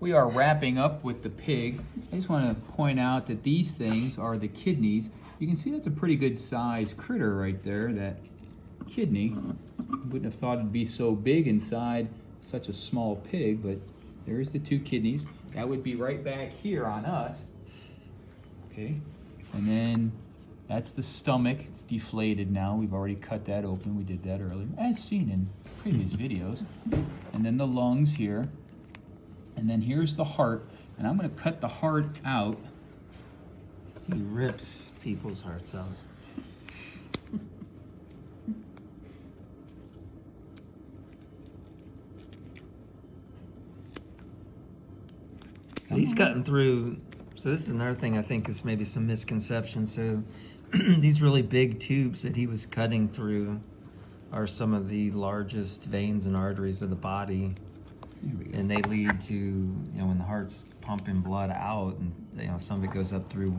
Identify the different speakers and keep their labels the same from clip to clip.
Speaker 1: we are wrapping up with the pig. I just want to point out that these things are the kidneys. You can see that's a pretty good sized critter right there, that kidney. Wouldn't have thought it'd be so big inside such a small pig, but there's the two kidneys. That would be right back here on us. Okay, and then that's the stomach. It's deflated now. We've already cut that open. We did that earlier, as seen in previous videos. And then the lungs here. And then here's the heart. And I'm going to cut the heart out.
Speaker 2: He rips people's hearts out. He's cutting through. So this is another thing I think is maybe some misconception. So these really big tubes that he was cutting through are some of the largest veins and arteries of the body. And they lead to, when the heart's pumping blood out, and some of it goes up through,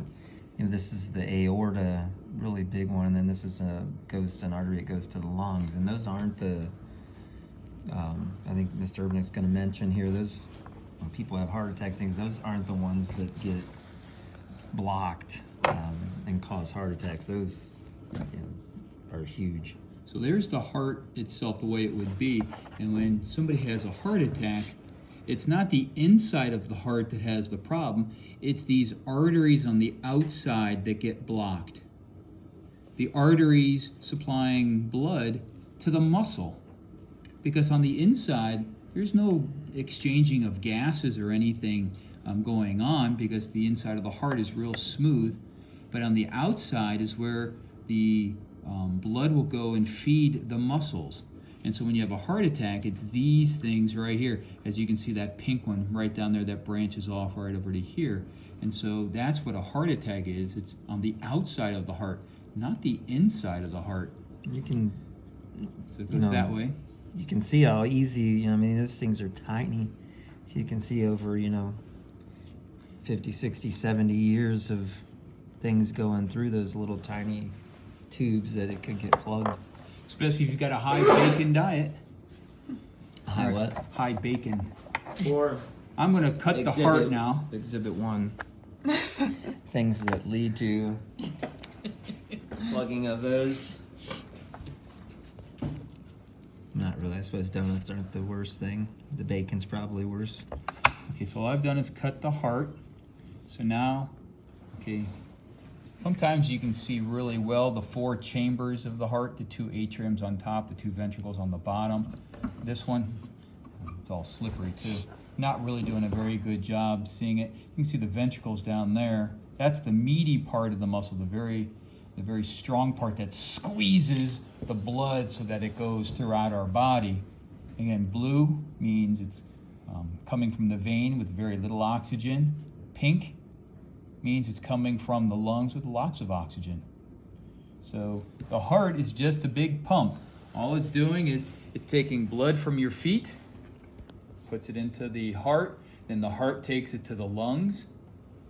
Speaker 2: this is the aorta, really big one, and then this is goes to an artery, it goes to the lungs, and those aren't the, I think Mr. Urban's going to mention here, those, when people have heart attacks, those aren't the ones that get blocked and cause heart attacks. Those are huge.
Speaker 1: So there's the heart itself, the way it would be. And when somebody has a heart attack, it's not the inside of the heart that has the problem. It's these arteries on the outside that get blocked. The arteries supplying blood to the muscle. Because on the inside, there's no exchanging of gases or anything going on, because the inside of the heart is real smooth. But on the outside is where the blood will go and feed the muscles. And so when you have a heart attack, it's these things right here. As you can see, that pink one right down there that branches off right over to here. And so that's what a heart attack is. It's on the outside of the heart, not the inside of the heart.
Speaker 2: You can,
Speaker 1: so it goes that way.
Speaker 2: You can see how easy, those things are tiny. So you can see over, 50, 60, 70 years of things going through those little tiny tubes that it could get plugged.
Speaker 1: Especially if you've got a high bacon diet.
Speaker 2: High what?
Speaker 1: High bacon.
Speaker 2: Or
Speaker 1: I'm going to cut the heart now.
Speaker 2: Exhibit 1. Things that lead to plugging of those. Not really. I suppose donuts aren't the worst thing. The bacon's probably worse.
Speaker 1: Okay, so all I've done is cut the heart. So now, sometimes you can see really well the 4 chambers of the heart, the 2 atriums on top, the 2 ventricles on the bottom. This one, it's all slippery too. Not really doing a very good job seeing it. You can see the ventricles down there. That's the meaty part of the muscle, the very strong part that squeezes the blood so that it goes throughout our body. Again, blue means it's coming from the vein with very little oxygen. Pink means it's coming from the lungs with lots of oxygen. So the heart is just a big pump. All it's doing is it's taking blood from your feet, puts it into the heart, then the heart takes it to the lungs,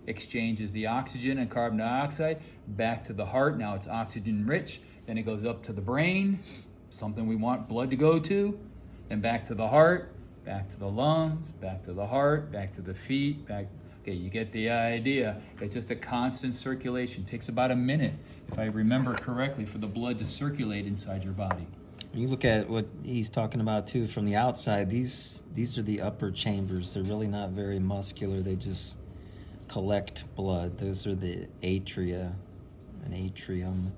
Speaker 1: exchanges the oxygen and carbon dioxide back to the heart. Now it's oxygen rich, then it goes up to the brain, something we want blood to go to, then back to the heart, back to the lungs, back to the heart, back to the feet, back. Okay, you get the idea. It's just a constant circulation. It takes about a minute, if I remember correctly, for the blood to circulate inside your body.
Speaker 2: You look at what he's talking about too from the outside. These are the upper chambers. They're really not very muscular. They just collect blood. Those are the atria, an atrium.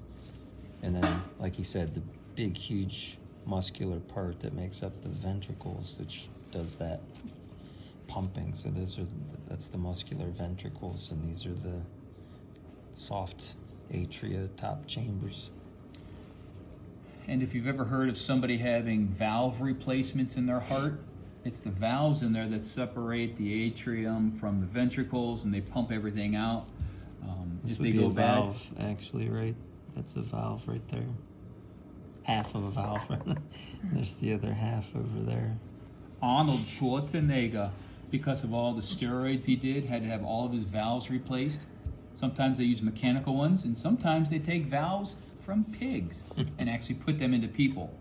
Speaker 2: And then, like he said, the big, huge muscular part that makes up the ventricles, which does that pumping. So that's the muscular ventricles, and these are the soft atria, top chambers.
Speaker 1: And if you've ever heard of somebody having valve replacements in their heart, it's the valves in there that separate the atrium from the ventricles, and they pump everything out.
Speaker 2: This would be a valve, actually, right? That's a valve right there. Half of a valve. There's the other half over there.
Speaker 1: Arnold Schwarzenegger, because of all the steroids he did, had to have all of his valves replaced. Sometimes they use mechanical ones, and sometimes they take valves from pigs and actually put them into people.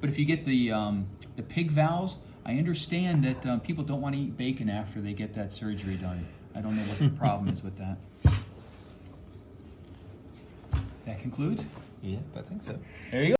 Speaker 1: But if you get the pig valves, I understand that people don't want to eat bacon after they get that surgery done. I don't know what the problem is with that. That concludes?
Speaker 2: Yeah, I think so.
Speaker 1: There you go.